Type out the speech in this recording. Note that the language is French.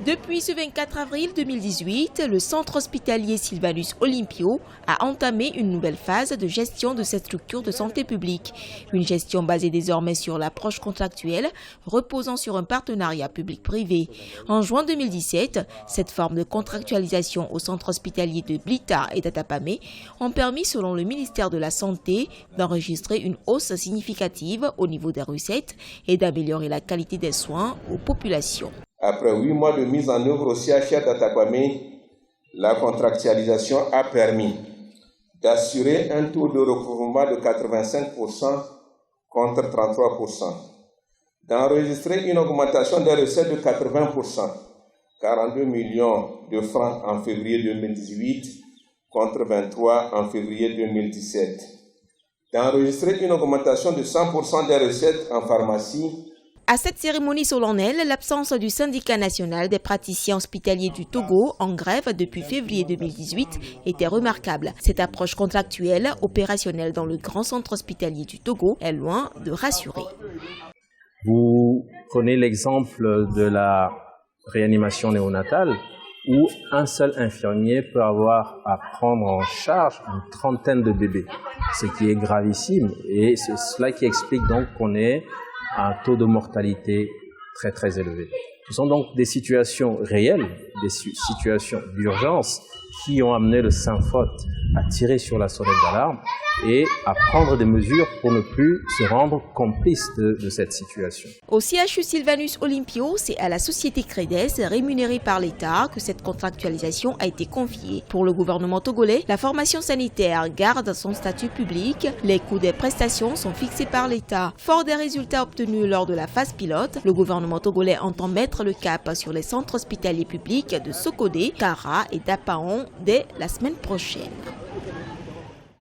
Depuis ce 24 avril 2018, le centre hospitalier Sylvanus Olympio a entamé une nouvelle phase de gestion de cette structure de santé publique. Une gestion basée désormais sur l'approche contractuelle, reposant sur un partenariat public-privé. En juin 2017, cette forme de contractualisation au centre hospitalier de Blita et d'Atapamé ont permis, selon le ministère de la Santé, d'enregistrer une hausse significative au niveau des recettes et d'améliorer la qualité des soins aux populations. Après 8 mois de mise en œuvre au CHR d'Atapamé, la contractualisation a permis d'assurer un taux de recouvrement de 85% contre 33%, d'enregistrer une augmentation des recettes de 80%, 42 millions de francs en février 2018 contre 23 en février 2017, d'enregistrer une augmentation de 100% des recettes en pharmacie. À cette cérémonie solennelle, l'absence du syndicat national des praticiens hospitaliers du Togo, en grève depuis février 2018, était remarquable. Cette approche contractuelle, opérationnelle dans le grand centre hospitalier du Togo, est loin de rassurer. Vous prenez l'exemple de la réanimation néonatale, où un seul infirmier peut avoir à prendre en charge une trentaine de bébés, ce qui est gravissime. Et c'est cela qui explique donc qu'on ait un taux de mortalité très très élevé. Ce sont donc des situations réelles, des situations d'urgence qui ont amené le SYNFOT à tirer sur la sonnette d'alarme et à prendre des mesures pour ne plus se rendre complice de cette situation. Au CHU Sylvanus Olympio, c'est à la société Credes, rémunérée par l'État, que cette contractualisation a été confiée. Pour le gouvernement togolais, la formation sanitaire garde son statut public, les coûts des prestations sont fixés par l'État. Fort des résultats obtenus lors de la phase pilote, le gouvernement togolais entend mettre le cap sur les centres hospitaliers publics de Sokodé, Kara et d'Apaon dès la semaine prochaine.